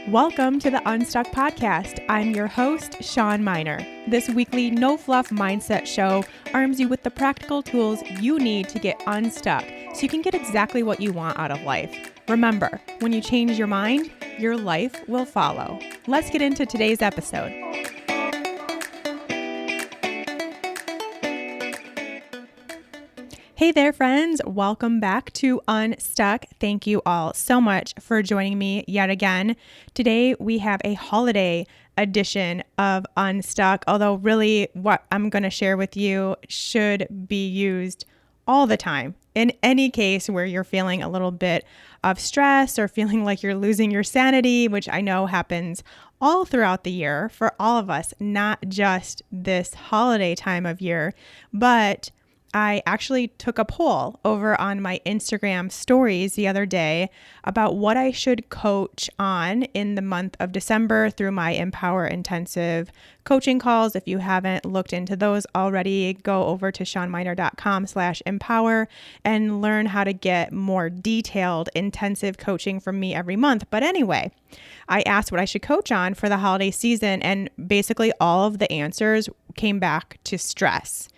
Welcome to the Unstuck podcast. I'm your host, Sean Miner. This weekly no-fluff mindset show arms you with the practical tools you need to get unstuck so you can get exactly what you want out of life. Remember, when you change your mind, your life will follow. Let's get into today's episode. Hey there, friends. Welcome back to Unstuck. Thank you all so much for joining me yet again. Today, we have a holiday edition of Unstuck, although really what I'm going to share with you should be used all the time. In any case where you're feeling a little bit of stress or feeling like you're losing your sanity, which I know happens all throughout the year for all of us, not just this holiday time of year, but I actually took a poll over on my Instagram stories the other day about what I should coach on in the month of December through my Empower Intensive coaching calls. If you haven't looked into those already, go over to seanminer.com/empower and learn how to get more detailed intensive coaching from me every month. But anyway, I asked what I should coach on for the holiday season, and basically all of the answers came back to stress.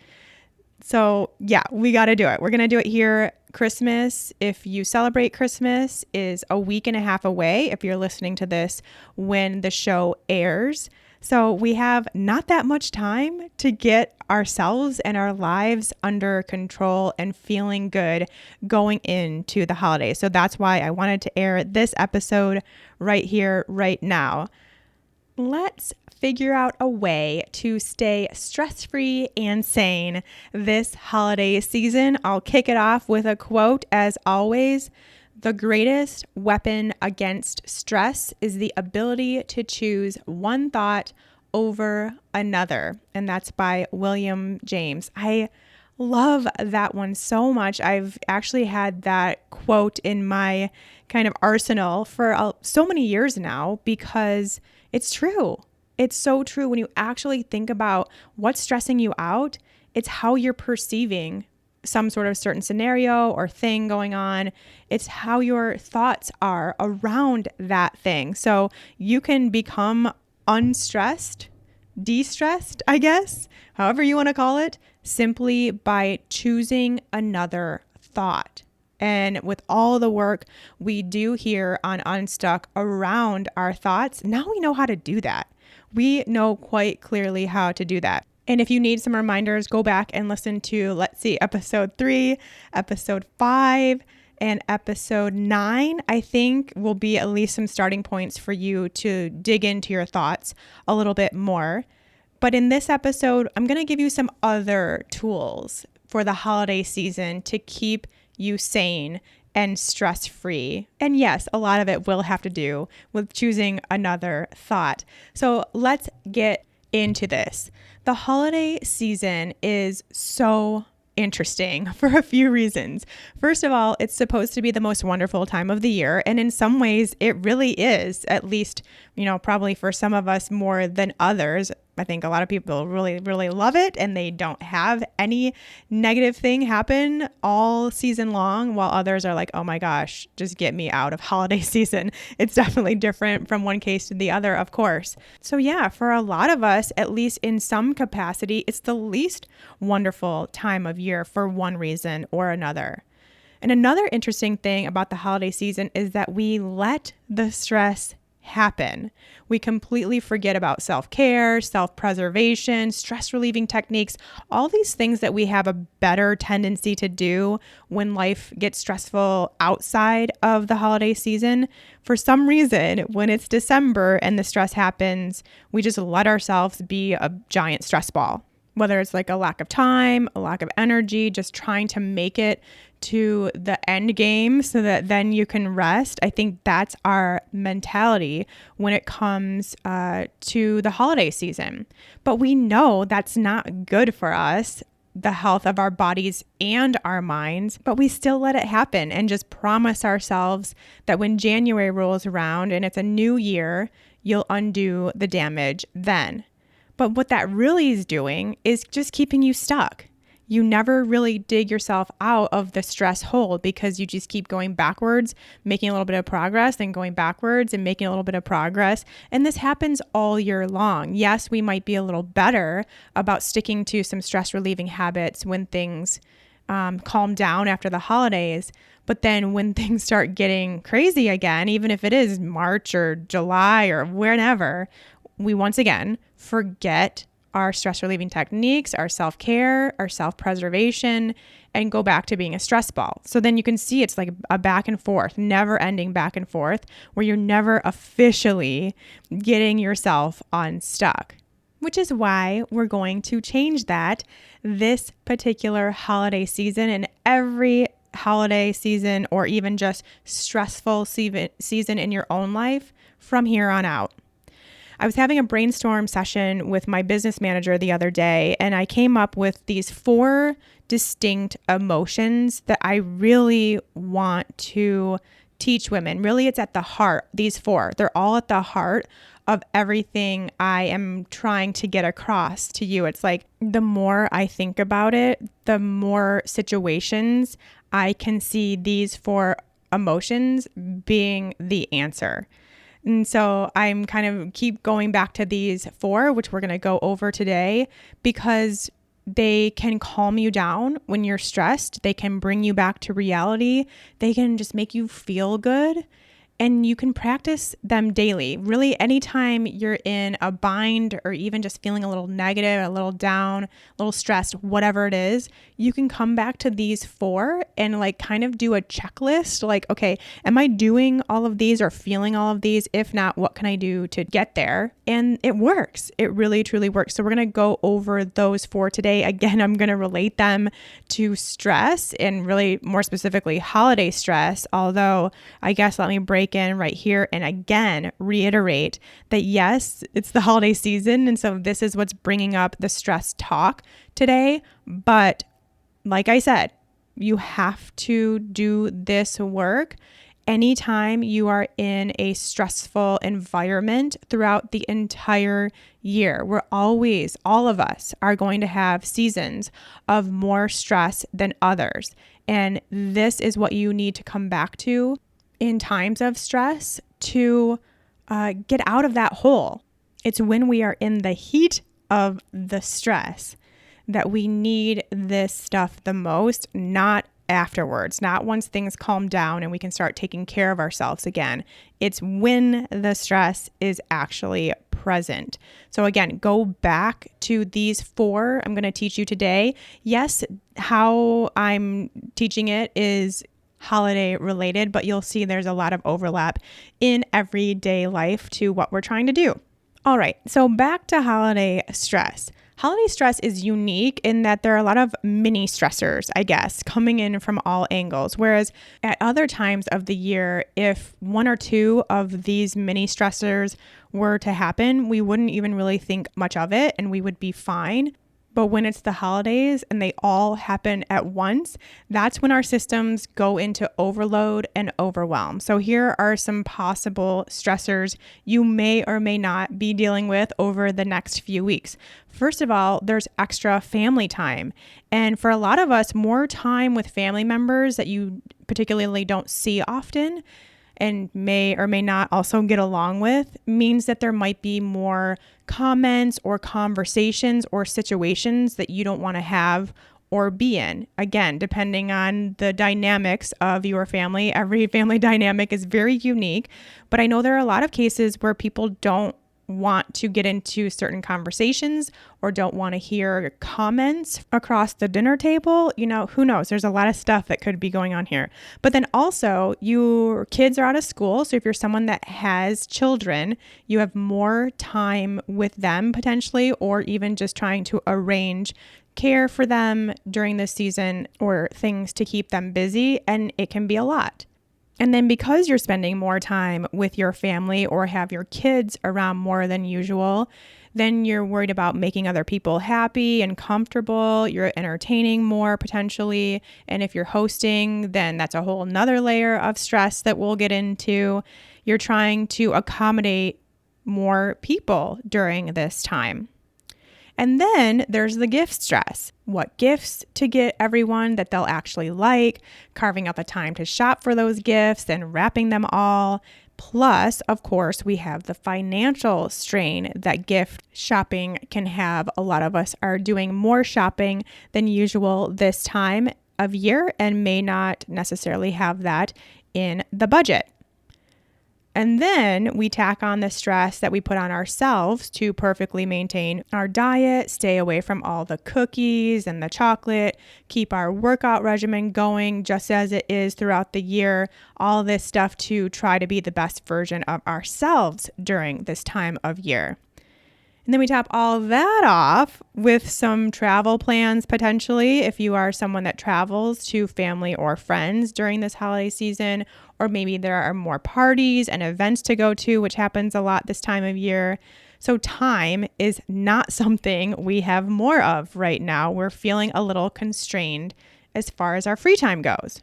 So yeah, we got to do it. We're going to do it here. Christmas, if you celebrate Christmas, is a week and a half away if you're listening to this when the show airs. So we have not that much time to get ourselves and our lives under control and feeling good going into the holidays. So that's why I wanted to air this episode right here, right now. Let's figure out a way to stay stress-free and sane this holiday season. I'll kick it off with a quote as always. The greatest weapon against stress is the ability to choose one thought over another. And that's by William James. I love that one so much. I've actually had that quote in my kind of arsenal for so many years now because it's true. It's so true. When you actually think about what's stressing you out, it's how you're perceiving some sort of certain scenario or thing going on. It's how your thoughts are around that thing. So you can become unstressed, de-stressed, I guess, however you want to call it, simply by choosing another thought. And with all the work we do here on Unstuck around our thoughts, now we know how to do that. We know quite clearly how to do that. And if you need some reminders, go back and listen to, episode 3, episode 5, and episode 9, I think will be at least some starting points for you to dig into your thoughts a little bit more. But in this episode, I'm going to give you some other tools for the holiday season to keep you sane and stress-free. And yes, a lot of it will have to do with choosing another thought. So let's get into this. The holiday season is so interesting for a few reasons. First of all, it's supposed to be the most wonderful time of the year. And in some ways, it really is, at least, probably for some of us more than others. I think a lot of people really, really love it and they don't have any negative thing happen all season long, while others are like, oh my gosh, just get me out of holiday season. It's definitely different from one case to the other, of course. So yeah, for a lot of us, at least in some capacity, it's the least wonderful time of year for one reason or another. And another interesting thing about the holiday season is that we let the stress happen. We completely forget about self-care, self-preservation, stress relieving techniques, all these things that we have a better tendency to do when life gets stressful outside of the holiday season. For some reason, when it's December and the stress happens, we just let ourselves be a giant stress ball. Whether it's like a lack of time, a lack of energy, just trying to make it to the end game so that then you can rest. I think that's our mentality when it comes to the holiday season. But we know that's not good for us, the health of our bodies and our minds, but we still let it happen and just promise ourselves that when January rolls around and it's a new year, you'll undo the damage then. But what that really is doing is just keeping you stuck. you never really dig yourself out of the stress hole because you just keep going backwards, making a little bit of progress, then going backwards and making a little bit of progress. And this happens all year long. Yes, we might be a little better about sticking to some stress relieving habits when things calm down after the holidays. But then when things start getting crazy again, even if it is March or July or whenever, we once again forget our stress relieving techniques, our self-care, our self-preservation, and go back to being a stress ball. So then you can see it's like a back and forth, never ending back and forth, where you're never officially getting yourself unstuck, which is why we're going to change that this particular holiday season and every holiday season, or even just stressful season in your own life from here on out. I was having a brainstorm session with my business manager the other day, and I came up with these 4 distinct emotions that I really want to teach women. Really, it's at the heart. These 4, they're all at the heart of everything I am trying to get across to you. It's like the more I think about it, the more situations I can see these 4 emotions being the answer. And so I'm kind of keep going back to these 4, which we're going to go over today, because they can calm you down when you're stressed. They can bring you back to reality. They can just make you feel good. And you can practice them daily. Really, anytime you're in a bind or even just feeling a little negative, a little down, a little stressed, whatever it is, you can come back to these 4 and like kind of do a checklist. Like, okay, am I doing all of these or feeling all of these? If not, what can I do to get there? And it works. It really, truly works. So we're going to go over those 4 today. Again, I'm going to relate them to stress and really more specifically holiday stress. Although I guess let me break in right here and again reiterate that yes, it's the holiday season, and so this is what's bringing up the stress talk today. But like I said, you have to do this work anytime you are in a stressful environment throughout the entire year. We're always, all of us are going to have seasons of more stress than others. And this is what you need to come back to in times of stress to get out of that hole. It's when we are in the heat of the stress that we need this stuff the most, not afterwards, not once things calm down and we can start taking care of ourselves again. It's when the stress is actually present. So again, go back to these 4 I'm going to teach you today. Yes, how I'm teaching it is holiday related, but you'll see there's a lot of overlap in everyday life to what we're trying to do. All right, so back to holiday stress. Holiday stress is unique in that there are a lot of mini stressors, I guess, coming in from all angles. Whereas at other times of the year, if 1 or 2 of these mini stressors were to happen, we wouldn't even really think much of it and we would be fine. But when it's the holidays and they all happen at once, that's when our systems go into overload and overwhelm. So here are some possible stressors you may or may not be dealing with over the next few weeks. First of all, there's extra family time. And for a lot of us, more time with family members that you particularly don't see often and may or may not also get along with means that there might be more comments or conversations or situations that you don't want to have or be in. Again, depending on the dynamics of your family, every family dynamic is very unique, but I know there are a lot of cases where people don't want to get into certain conversations or don't want to hear comments across the dinner table. You know, who knows? There's a lot of stuff that could be going on here. But then also your kids are out of school. So if you're someone that has children, you have more time with them potentially, or even just trying to arrange care for them during this season or things to keep them busy. And it can be a lot. And then because you're spending more time with your family or have your kids around more than usual, then you're worried about making other people happy and comfortable. You're entertaining more potentially. And if you're hosting, then that's a whole nother layer of stress that we'll get into. You're trying to accommodate more people during this time. And then there's the gift stress. What gifts to get everyone that they'll actually like, carving out the time to shop for those gifts and wrapping them all. Plus, of course, we have the financial strain that gift shopping can have. A lot of us are doing more shopping than usual this time of year and may not necessarily have that in the budget. And then we tack on the stress that we put on ourselves to perfectly maintain our diet, stay away from all the cookies and the chocolate, keep our workout regimen going just as it is throughout the year, all this stuff to try to be the best version of ourselves during this time of year. And then we top all that off with some travel plans potentially if you are someone that travels to family or friends during this holiday season, or maybe there are more parties and events to go to, which happens a lot this time of year. So time is not something we have more of right now. We're feeling a little constrained as far as our free time goes.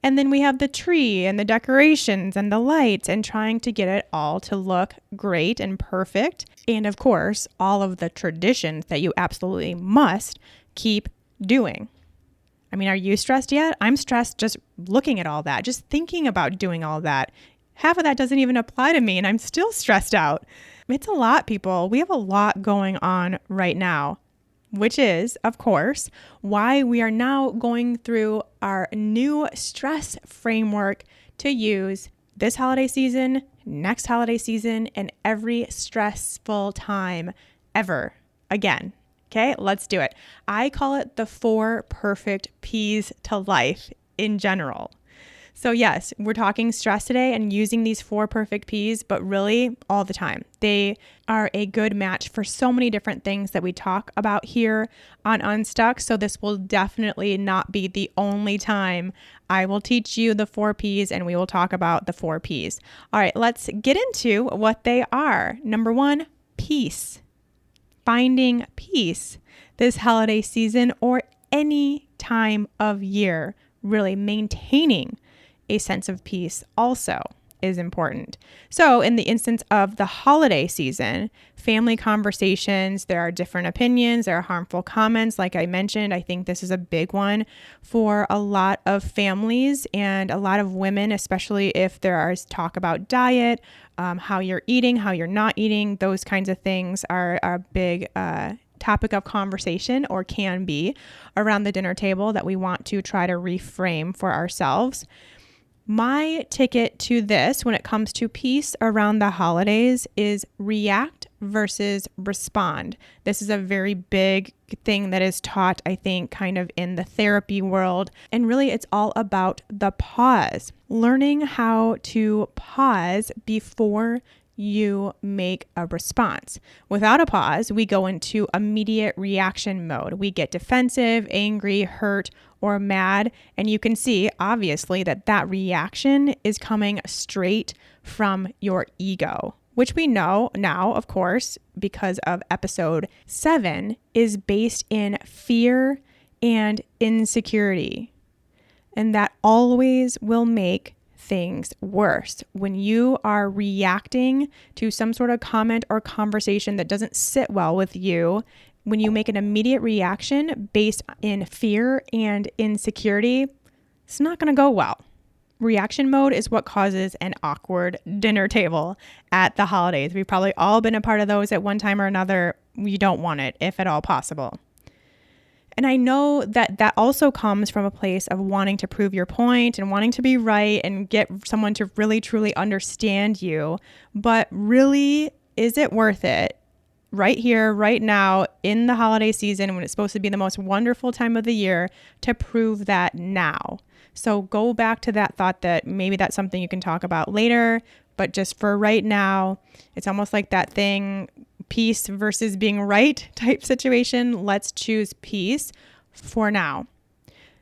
And then we have the tree and the decorations and the lights and trying to get it all to look great and perfect. And of course, all of the traditions that you absolutely must keep doing. I mean, are you stressed yet? I'm stressed just looking at all that, just thinking about doing all that. Half of that doesn't even apply to me and I'm still stressed out. It's a lot, people. We have a lot going on right now, which is, of course, why we are now going through our new stress framework to use this holiday season, next holiday season, and every stressful time ever again. Okay, let's do it. I call it the 4 perfect P's to life in general. So yes, we're talking stress today and using these 4 perfect P's, but really all the time. They are a good match for so many different things that we talk about here on Unstuck. So this will definitely not be the only time I will teach you the 4 P's and we will talk about the 4 P's. All right, let's get into what they are. Number 1, peace. Finding peace this holiday season or any time of year, really maintaining a sense of peace also is important. So in the instance of the holiday season, family conversations, there are different opinions, there are harmful comments. Like I mentioned, I think this is a big one for a lot of families and a lot of women, especially if there is talk about diet, how you're eating, how you're not eating. Those kinds of things are a big topic of conversation or can be around the dinner table that we want to try to reframe for ourselves. My ticket to this when it comes to peace around the holidays is react versus respond. This is a very big thing that is taught, I think, kind of in the therapy world. And really, it's all about the pause, learning how to pause before you make a response. Without a pause, we go into immediate reaction mode. We get defensive, angry, hurt, or mad. And you can see, obviously, that reaction is coming straight from your ego, which we know now, of course, because of episode 7, is based in fear and insecurity. And that always will make things worse. When you are reacting to some sort of comment or conversation that doesn't sit well with you, when you make an immediate reaction based in fear and insecurity, it's not going to go well. Reaction mode is what causes an awkward dinner table at the holidays. We've probably all been a part of those at one time or another. You don't want it, if at all possible. And I know that also comes from a place of wanting to prove your point and wanting to be right and get someone to really, truly understand you. But really, is it worth it right here, right now, in the holiday season when it's supposed to be the most wonderful time of the year to prove that now? So go back to that thought that maybe that's something you can talk about later, but just for right now, it's almost like that thing, peace versus being right type situation. Let's choose peace for now.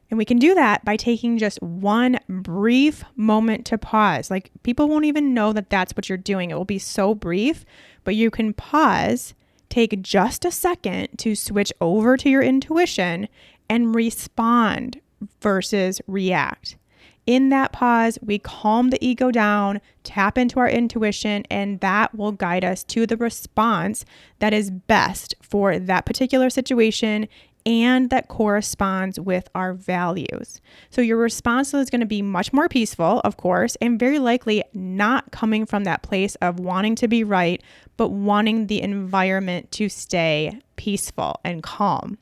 And we can do that by taking just one brief moment to pause. Like, people won't even know that that's what you're doing. It will be so brief, but you can pause, take just a second to switch over to your intuition and respond versus react. in that pause, we calm the ego down, tap into our intuition, and that will guide us to the response that is best for that particular situation and that corresponds with our values. So your response is going to be much more peaceful, of course, and very likely not coming from that place of wanting to be right, but wanting the environment to stay peaceful and calm.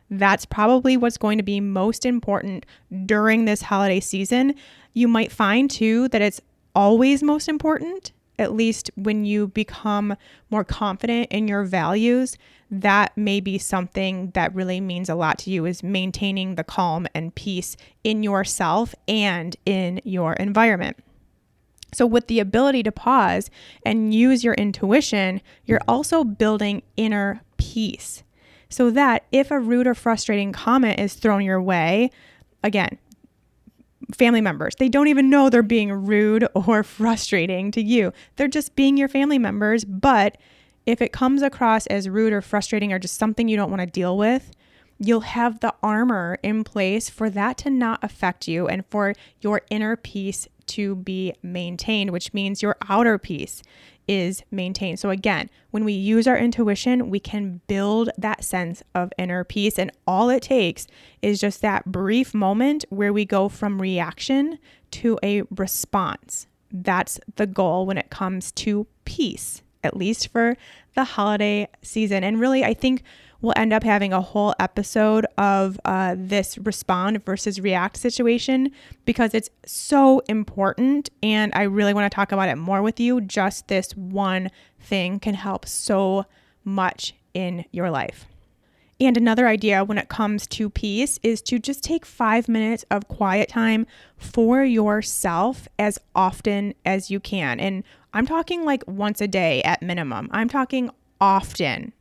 That's probably what's going to be most important during this holiday season. You might find too that it's always most important, at least when you become more confident in your values. That may be something that really means a lot to you, is maintaining the calm and peace in yourself and in your environment. So with the ability to pause and use your intuition, you're also building inner peace. So that if a rude or frustrating comment is thrown your way, again, family members, they don't even know they're being rude or frustrating to you. They're just being your family members. But if it comes across as rude or frustrating or just something you don't want to deal with, you'll have the armor in place for that to not affect you and for your inner peace to be maintained, which means your outer peace is maintained. So again, when we use our intuition, we can build that sense of inner peace. And all it takes is just that brief moment where we go from reaction to a response. That's the goal when it comes to peace, at least for the holiday season. And really, I think we'll end up having a whole episode of this respond versus react situation because it's so important. And I really want to talk about it more with you. Just this one thing can help so much in your life. And another idea when it comes to peace is to just take 5 minutes of quiet time for yourself as often as you can. And I'm talking like once a day at minimum. I'm talking often.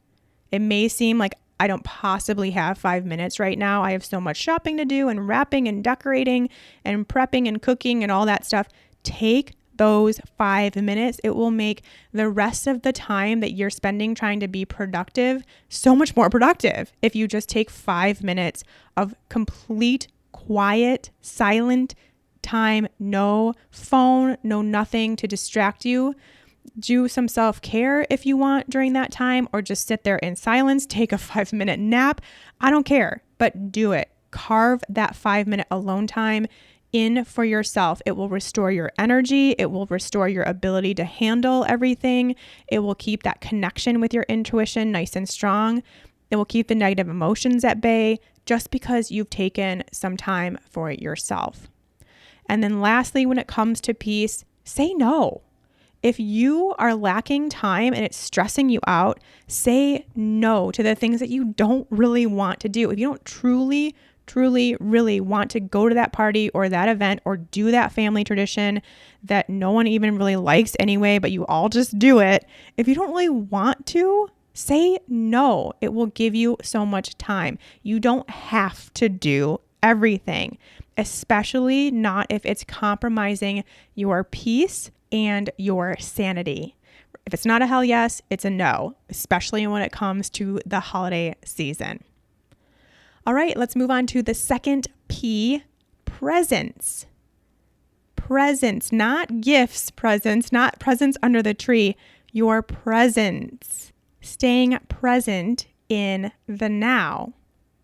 It may seem like I don't possibly have 5 minutes right now. I have so much shopping to do and wrapping and decorating and prepping and cooking and all that stuff. Take those 5 minutes. It will make the rest of the time that you're spending trying to be productive so much more productive if you just take 5 minutes of complete, quiet, silent time, no phone, no nothing to distract you. Do some self-care if you want during that time, or just sit there in silence, take a 5-minute nap. I don't care, but do it. Carve that 5-minute alone time in for yourself. It will restore your energy. It will restore your ability to handle everything. It will keep that connection with your intuition nice and strong. It will keep the negative emotions at bay just because you've taken some time for yourself. And then lastly, when it comes to peace, say no. If you are lacking time and it's stressing you out, say no to the things that you don't really want to do. If you don't truly, really want to go to that party or that event or do that family tradition that no one even really likes anyway, but you all just do it. If you don't really want to, say no. It will give you so much time. You don't have to do everything, especially not if it's compromising your peace and your sanity. If it's not a hell yes, it's a no, especially when it comes to the holiday season. All right, let's move on to the second P, presents. Presents, not gifts, presents, not presents under the tree, your presence. Staying present in the now.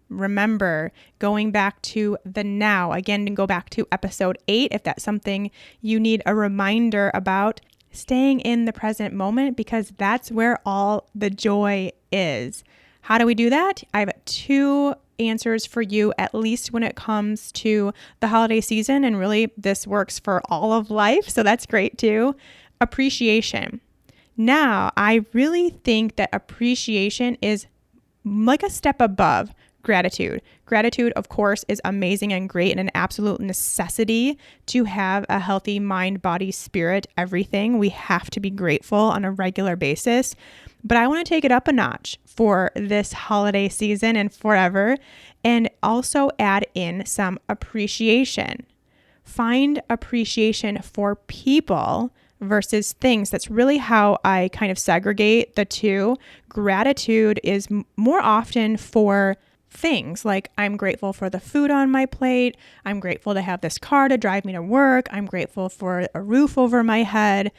Remember, going back to the now, again, to go back to episode 8, if that's something you need a reminder about, staying in the present moment, because that's where all the joy is. How do we do that? I have 2 answers for you, at least when it comes to the holiday season. And really, this works for all of life. So that's great too. Appreciation. Now, I really think that appreciation is like a step above gratitude. Gratitude, of course, is amazing and great and an absolute necessity to have a healthy mind, body, spirit, everything. We have to be grateful on a regular basis. But I want to take it up a notch for this holiday season and forever, and also add in some appreciation. Find appreciation for people versus things. That's really how I kind of segregate the two. Gratitude is more often for things like I'm grateful for the food on my plate. I'm grateful to have this car to drive me to work. I'm grateful for a roof over my head.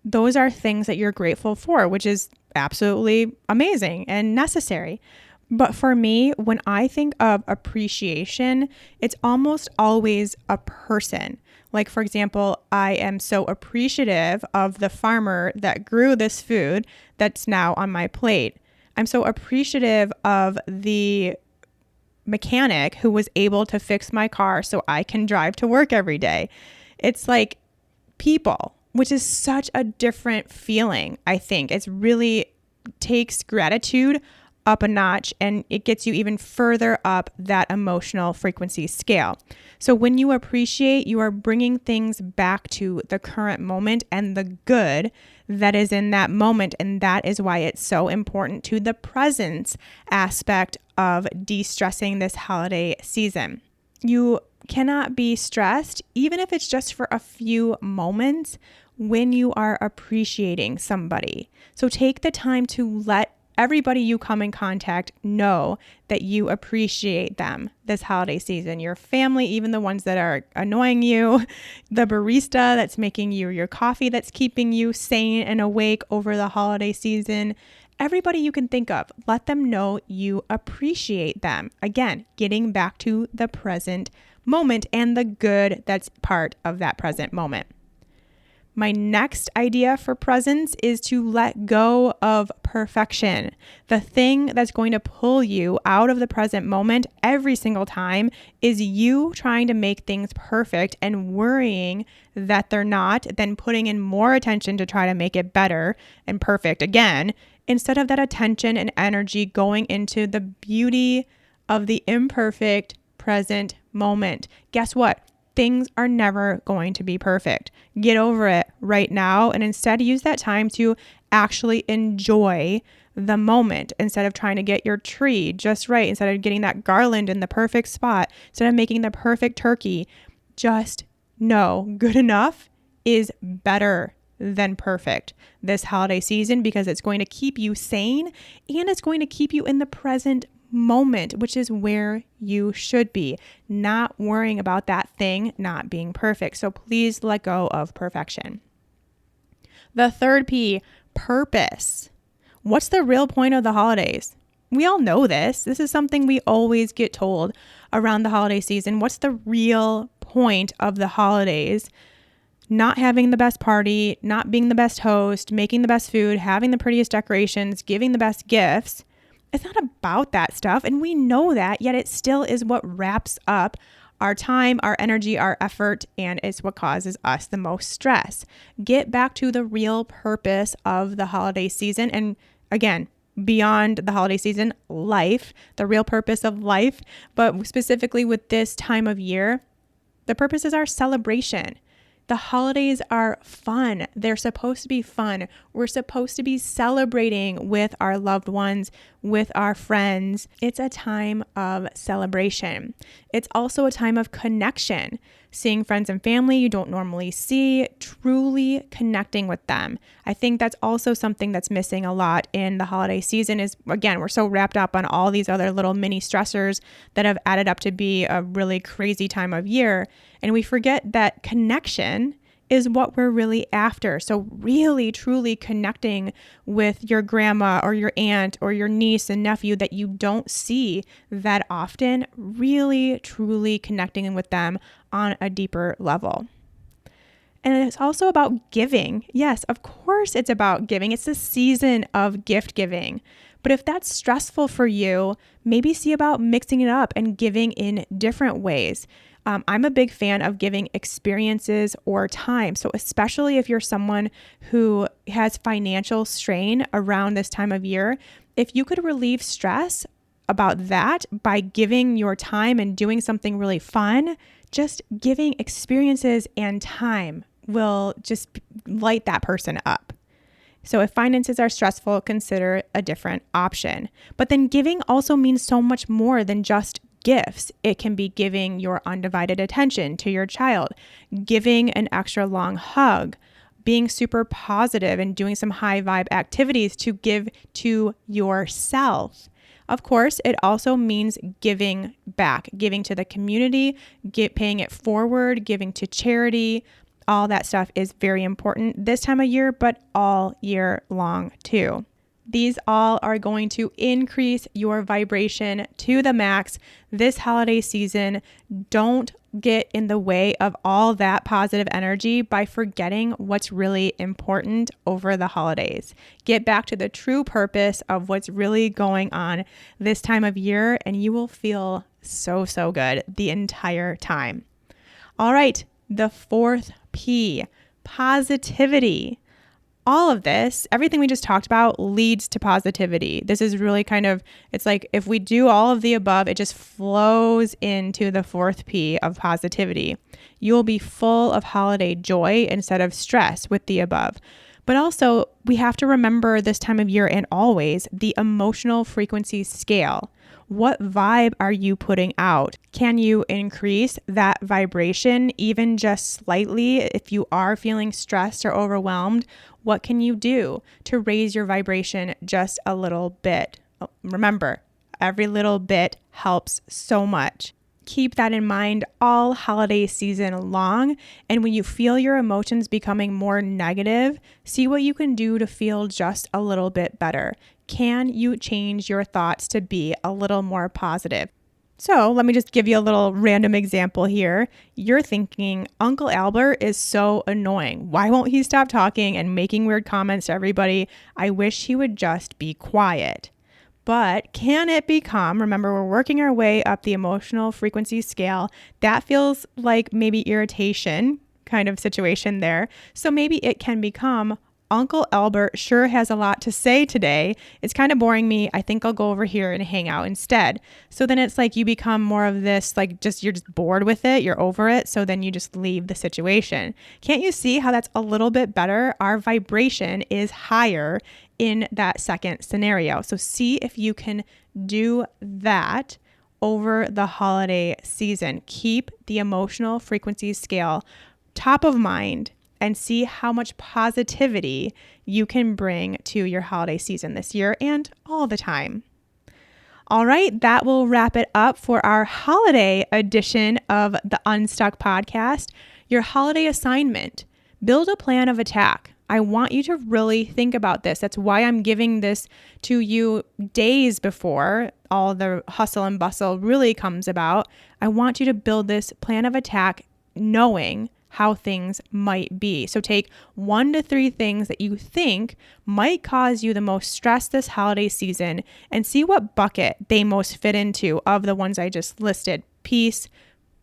Those are things that you're grateful for, which is absolutely amazing and necessary. But for me, when I think of appreciation, it's almost always a person. Like, for example, I am so appreciative of the farmer that grew this food that's now on my plate. I'm so appreciative of the mechanic who was able to fix my car so I can drive to work every day. It's like people, which is such a different feeling, I think. It's really takes gratitude up a notch, and it gets you even further up that emotional frequency scale. So when you appreciate, you are bringing things back to the current moment and the good that is in that moment. And that is why it's so important to the presence aspect of de-stressing this holiday season. You cannot be stressed, even if it's just for a few moments, when you are appreciating somebody. So take the time to let everybody you come in contact know that you appreciate them this holiday season. Your family, even the ones that are annoying you, the barista that's making you your coffee, that's keeping you sane and awake over the holiday season. Everybody you can think of, let them know you appreciate them. Again, getting back to the present moment and the good that's part of that present moment. My next idea for presence is to let go of perfection. The thing that's going to pull you out of the present moment every single time is you trying to make things perfect and worrying that they're not, then putting in more attention to try to make it better and perfect again, instead of that attention and energy going into the beauty of the imperfect present moment. Guess what? Things are never going to be perfect. Get over it right now and instead use that time to actually enjoy the moment instead of trying to get your tree just right, instead of getting that garland in the perfect spot, instead of making the perfect turkey. Just know good enough is better than perfect this holiday season because it's going to keep you sane and it's going to keep you in the present moment, which is where you should be, not worrying about that thing not being perfect. So please let go of perfection. The third P, purpose. What's the real point of the holidays? We all know this. This is something we always get told around the holiday season. What's the real point of the holidays? Not having the best party, not being the best host, making the best food, having the prettiest decorations, giving the best gifts. It's not about that stuff, and we know that, yet it still is what wraps up our time, our energy, our effort, and it's what causes us the most stress. Get back to the real purpose of the holiday season, and again, beyond the holiday season, life, the real purpose of life, but specifically with this time of year, the purpose is our celebration. The holidays are fun. They're supposed to be fun. We're supposed to be celebrating with our loved ones, with our friends. It's a time of celebration. It's also a time of connection, seeing friends and family you don't normally see, truly connecting with them. I think that's also something that's missing a lot in the holiday season is, again, we're so wrapped up on all these other little mini stressors that have added up to be a really crazy time of year. And we forget that connection is what we're really after. So really, truly connecting with your grandma or your aunt or your niece and nephew that you don't see that often, really, truly connecting with them on a deeper level. And it's also about giving. Yes, of course it's about giving. It's the season of gift giving. But if that's stressful for you, maybe see about mixing it up and giving in different ways. I'm a big fan of giving experiences or time. So especially if you're someone who has financial strain around this time of year, if you could relieve stress about that by giving your time and doing something really fun, just giving experiences and time will just light that person up. So if finances are stressful, consider a different option. But then giving also means so much more than just gifts. It can be giving your undivided attention to your child, giving an extra long hug, being super positive and doing some high vibe activities to give to yourself. Of course, it also means giving back, giving to the community, paying it forward, giving to charity. All that stuff is very important this time of year, but all year long too. These all are going to increase your vibration to the max this holiday season. Don't get in the way of all that positive energy by forgetting what's really important over the holidays. Get back to the true purpose of what's really going on this time of year, and you will feel so, so good the entire time. All right, the fourth P, positivity. All of this, everything we just talked about, leads to positivity. This is really it's like if we do all of the above, it just flows into the fourth P of positivity. You will be full of holiday joy instead of stress with the above. But also, we have to remember this time of year and always the emotional frequency scale. What vibe are you putting out? Can you increase that vibration even just slightly if you are feeling stressed or overwhelmed? What can you do to raise your vibration just a little bit? Remember, every little bit helps so much. Keep that in mind all holiday season long. And when you feel your emotions becoming more negative, see what you can do to feel just a little bit better. Can you change your thoughts to be a little more positive? So let me just give you a little random example here. You're thinking, Uncle Albert is so annoying. Why won't he stop talking and making weird comments to everybody? I wish he would just be quiet. But can it become, remember, we're working our way up the emotional frequency scale. That feels like maybe irritation kind of situation there. So maybe it can become, Uncle Albert sure has a lot to say today. It's kind of boring me. I think I'll go over here and hang out instead. So then it's like you become more of this, you're just bored with it. You're over it. So then you just leave the situation. Can't you see how that's a little bit better? Our vibration is higher in that second scenario. So see if you can do that over the holiday season. Keep the emotional frequency scale top of mind and see how much positivity you can bring to your holiday season this year and all the time. All right, that will wrap it up for our holiday edition of the Unstuck podcast. Your holiday assignment, build a plan of attack. I want you to really think about this. That's why I'm giving this to you days before all the hustle and bustle really comes about. I want you to build this plan of attack knowing how things might be. So take 1 to 3 things that you think might cause you the most stress this holiday season and see what bucket they most fit into of the ones I just listed: peace,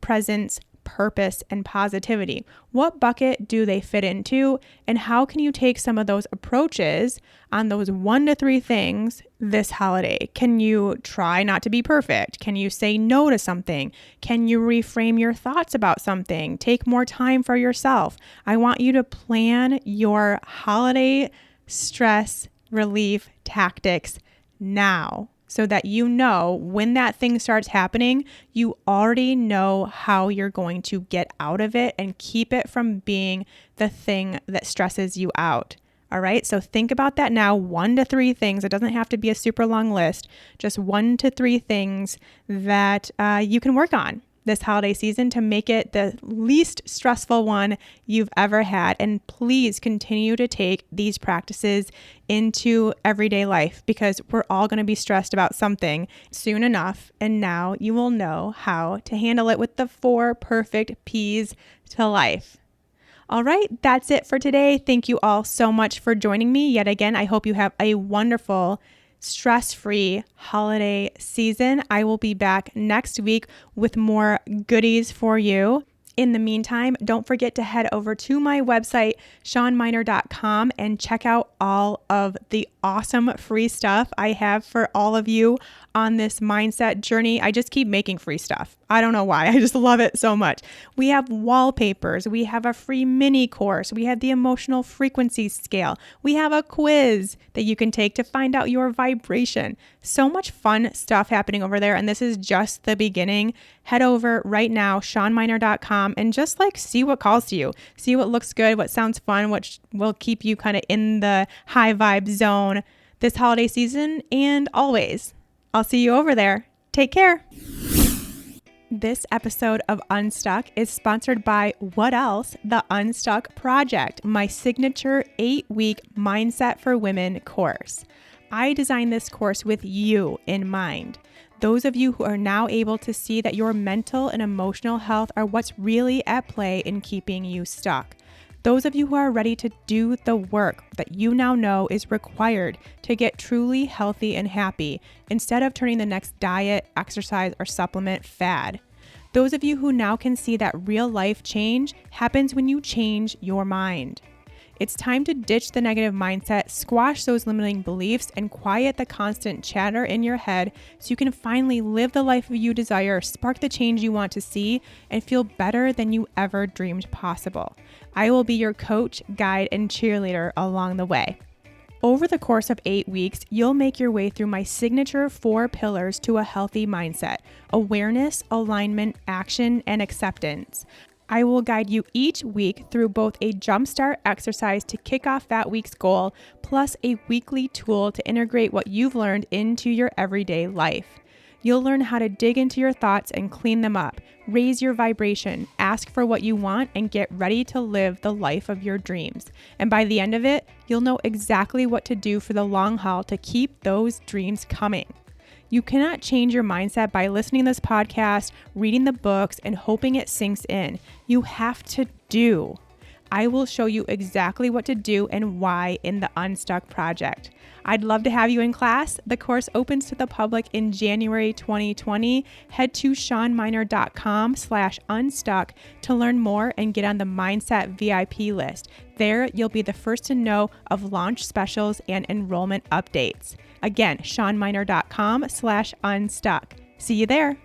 presence, purpose, and positivity. What bucket do they fit into, and how can you take some of those approaches on those 1 to 3 things this holiday? Can you try not to be perfect? Can you say no to something? Can you reframe your thoughts about something? Take more time for yourself. I want you to plan your holiday stress relief tactics now, so that you know when that thing starts happening, you already know how you're going to get out of it and keep it from being the thing that stresses you out. All right, so think about that now. 1 to 3 things. It doesn't have to be a super long list, just 1 to 3 things that you can work on this holiday season to make it the least stressful one you've ever had. And please continue to take these practices into everyday life, because we're all going to be stressed about something soon enough. And now you will know how to handle it with the 4 perfect P's to life. All right, that's it for today. Thank you all so much for joining me yet again. I hope you have a wonderful, stress-free holiday season. I will be back next week with more goodies for you. In the meantime, don't forget to head over to my website, seanminer.com, and check out all of the awesome free stuff I have for all of you on this mindset journey. I just keep making free stuff. I don't know why. I just love it so much. We have wallpapers. We have a free mini course. We have the emotional frequency scale. We have a quiz that you can take to find out your vibration. So much fun stuff happening over there. And this is just the beginning. Head over right now, seanminer.com, and just see what calls to you. See what looks good, what sounds fun, what will keep you kind of in the high vibe zone this holiday season and always. I'll see you over there. Take care. This episode of Unstuck is sponsored by What Else? The Unstuck Project, my signature 8-week Mindset for Women course. I designed this course with you in mind. Those of you who are now able to see that your mental and emotional health are what's really at play in keeping you stuck. Those of you who are ready to do the work that you now know is required to get truly healthy and happy instead of turning the next diet, exercise, or supplement fad. Those of you who now can see that real life change happens when you change your mind. It's time to ditch the negative mindset, squash those limiting beliefs, and quiet the constant chatter in your head so you can finally live the life you desire, spark the change you want to see, and feel better than you ever dreamed possible. I will be your coach, guide, and cheerleader along the way. Over the course of 8 weeks, you'll make your way through my signature 4 pillars to a healthy mindset: awareness, alignment, action, and acceptance. I will guide you each week through both a jumpstart exercise to kick off that week's goal, plus a weekly tool to integrate what you've learned into your everyday life. You'll learn how to dig into your thoughts and clean them up, raise your vibration, ask for what you want, and get ready to live the life of your dreams. And by the end of it, you'll know exactly what to do for the long haul to keep those dreams coming. You cannot change your mindset by listening to this podcast, reading the books, and hoping it sinks in. You have to do. I will show you exactly what to do and why in the Unstuck Project. I'd love to have you in class. The course opens to the public in January 2020. Head to seanminer.com/unstuck to learn more and get on the Mindset VIP list. There, you'll be the first to know of launch specials and enrollment updates. Again, seanminer.com/unstuck. See you there.